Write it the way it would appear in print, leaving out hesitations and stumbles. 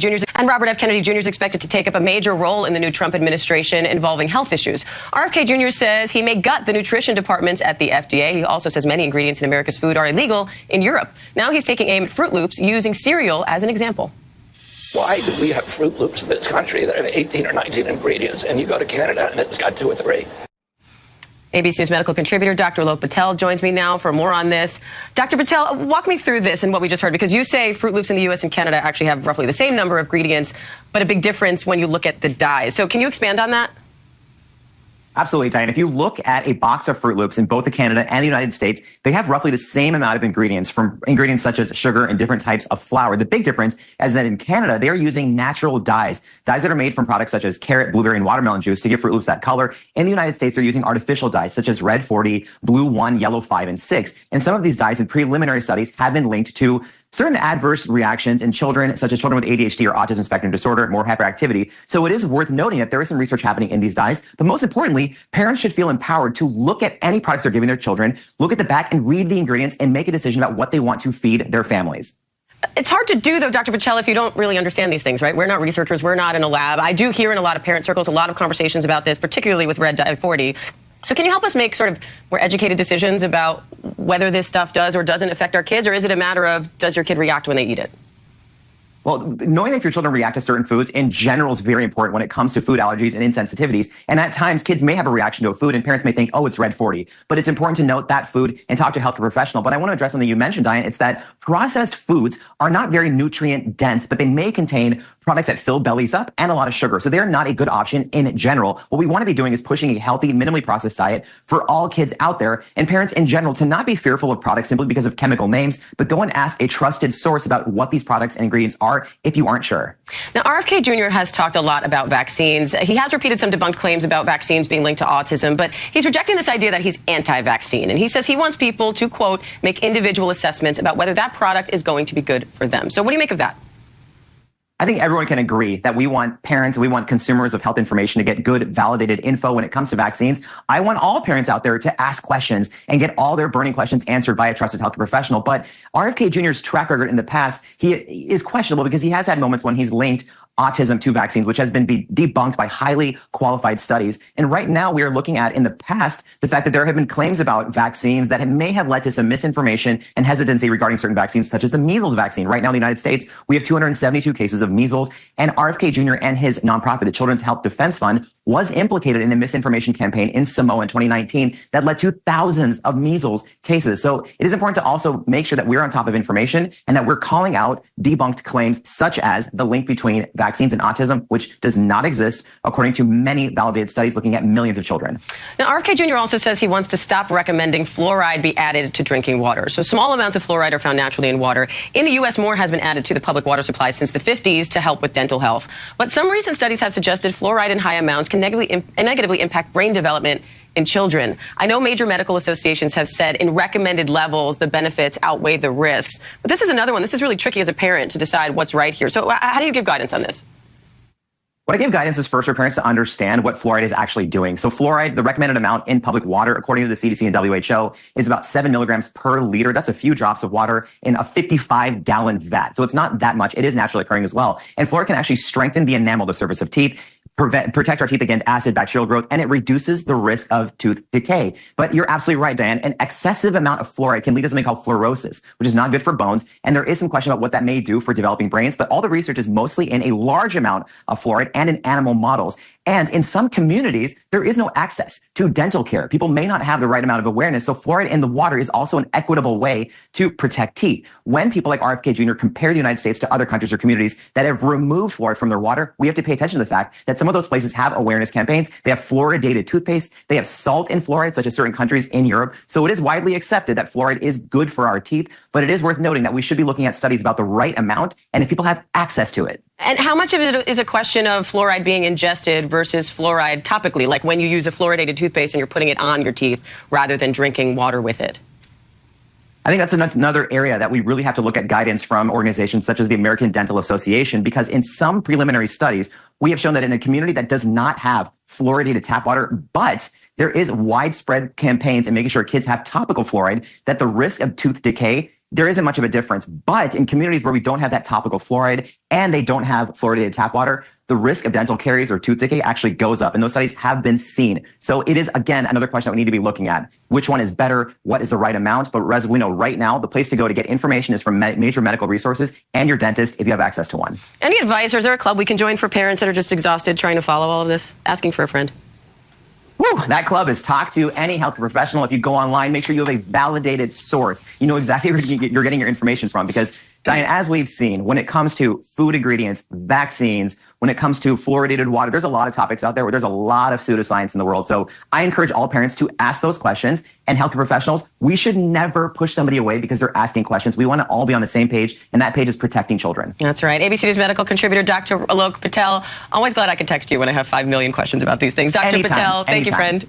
Jr. and Robert F. Kennedy Jr. is expected to take up a major role in the new Trump administration involving health issues. RFK Jr. says he may gut the nutrition departments at the FDA. He also says many ingredients in America's food are illegal in Europe. Now he's taking aim at Fruit Loops, using cereal as an example. Why do we have Fruit Loops in this country that have 18 or 19 ingredients, and you go to Canada and it's got 2 or 3? ABC News medical contributor Dr. Alok Patel joins me now for more on this. Dr. Patel, walk me through this and what we just heard, because you say Fruit Loops in the U.S. and Canada actually have roughly the same number of ingredients, but a big difference when you look at the dyes. So can you expand on that? Absolutely, Diane. If you look at a box of Fruit Loops in both the Canada and the United States, they have roughly the same amount of ingredients, from ingredients such as sugar and different types of flour. The big difference is that in Canada, they are using natural dyes that are made from products such as carrot, blueberry, and watermelon juice to give Fruit Loops that color. In the United States, they're using artificial dyes such as red 40, blue 1, yellow 5, and 6. And some of these dyes in preliminary studies have been linked to certain adverse reactions in children, such as children with ADHD or autism spectrum disorder, more hyperactivity. So it is worth noting that there is some research happening in these dyes. But most importantly, parents should feel empowered to look at any products they're giving their children, look at the back and read the ingredients and make a decision about what they want to feed their families. It's hard to do, though, Dr. Patel, if you don't really understand these things, right? We're not researchers. We're not in a lab. I do hear in a lot of parent circles a lot of conversations about this, particularly with red dye 40. So can you help us make sort of more educated decisions about whether this stuff does or doesn't affect our kids? Or is it a matter of, does your kid react when they eat it? Well, knowing if your children react to certain foods in general is very important when it comes to food allergies and insensitivities. And at times, kids may have a reaction to a food and parents may think, oh, it's red 40. But it's important to note that food and talk to a healthcare professional. But I want to address something you mentioned, Diane. It's that processed foods are not very nutrient dense, but they may contain products that fill bellies up and a lot of sugar. So they're not a good option in general. What we want to be doing is pushing a healthy, minimally processed diet for all kids out there, and parents in general to not be fearful of products simply because of chemical names, but go and ask a trusted source about what these products and ingredients are if you aren't sure. Now, RFK Jr. has talked a lot about vaccines. He has repeated some debunked claims about vaccines being linked to autism, but he's rejecting this idea that he's anti-vaccine. And he says he wants people to, quote, make individual assessments about whether that product is going to be good for them. So what do you make of that? I think everyone can agree that we want parents, we want consumers of health information to get good, validated info when it comes to vaccines. I want all parents out there to ask questions and get all their burning questions answered by a trusted healthcare professional. But RFK Jr.'s track record in the past, he is questionable because he has had moments when he's linked autism to vaccines, which has been debunked by highly qualified studies. And right now we are looking at, in the past, the fact that there have been claims about vaccines that may have led to some misinformation and hesitancy regarding certain vaccines, such as the measles vaccine. Right now in the United States, we have 272 cases of measles, and RFK Jr. and his nonprofit, the Children's Health Defense Fund, was implicated in a misinformation campaign in Samoa in 2019 that led to thousands of measles cases. So it is important to also make sure that we're on top of information and that we're calling out debunked claims such as the link between vaccines and autism, which does not exist, according to many validated studies looking at millions of children. Now, RFK Jr. also says he wants to stop recommending fluoride be added to drinking water. So small amounts of fluoride are found naturally in water. In the U.S., more has been added to the public water supply since the 50s to help with dental health. But some recent studies have suggested fluoride in high amounts can negatively impact brain development in children. I know major medical associations have said in recommended levels the benefits outweigh the risks. But this is another one. This is really tricky as a parent to decide what's right here. So how do you give guidance on this? What I give guidance is first for parents to understand what fluoride is actually doing. So fluoride, the recommended amount in public water, according to the CDC and WHO, is about 7 milligrams per liter. That's a few drops of water in a 55-gallon vat. So it's not that much. It is naturally occurring as well. And fluoride can actually strengthen the enamel, the surface of teeth, protect our teeth against acid bacterial growth, and it reduces the risk of tooth decay. But you're absolutely right, Diane. An excessive amount of fluoride can lead to something called fluorosis, which is not good for bones. And there is some question about what that may do for developing brains. But all the research is mostly in a large amount of fluoride and in animal models. And in some communities, there is no access to dental care. People may not have the right amount of awareness. So fluoride in the water is also an equitable way to protect teeth. When people like RFK Jr. compare the United States to other countries or communities that have removed fluoride from their water, we have to pay attention to the fact that some of those places have awareness campaigns. They have fluoridated toothpaste. They have salt in fluoride, such as certain countries in Europe. So it is widely accepted that fluoride is good for our teeth. But it is worth noting that we should be looking at studies about the right amount and if people have access to it. And how much of it is a question of fluoride being ingested versus fluoride topically, like when you use a fluoridated toothpaste and you're putting it on your teeth rather than drinking water with it? I think that's another area that we really have to look at guidance from organizations such as the American Dental Association, because in some preliminary studies, we have shown that in a community that does not have fluoridated tap water, but there is widespread campaigns in making sure kids have topical fluoride, that the risk of tooth decay there isn't much of a difference. But in communities where we don't have that topical fluoride and they don't have fluoridated tap water, the risk of dental caries or tooth decay actually goes up. And those studies have been seen. So it is, again, another question that we need to be looking at. Which one is better? What is the right amount? But as we know right now, the place to go to get information is from major medical resources and your dentist if you have access to one. Any advice, or is there a club we can join for parents that are just exhausted trying to follow all of this? Asking for a friend. Whew, that club is talk to any health professional. If you go online, make sure you have a validated source. You know exactly where you're getting your information from, because Diane, as we've seen, when it comes to food ingredients, vaccines, when it comes to fluoridated water, there's a lot of topics out there where there's a lot of pseudoscience in the world. So I encourage all parents to ask those questions, and healthcare professionals, we should never push somebody away because they're asking questions. We want to all be on the same page, and that page is protecting children. That's right. ABC News medical contributor Dr. Alok Patel. Always glad I could text you when I have 5 million questions about these things. Dr. Anytime, Patel, thank you, anytime. friend.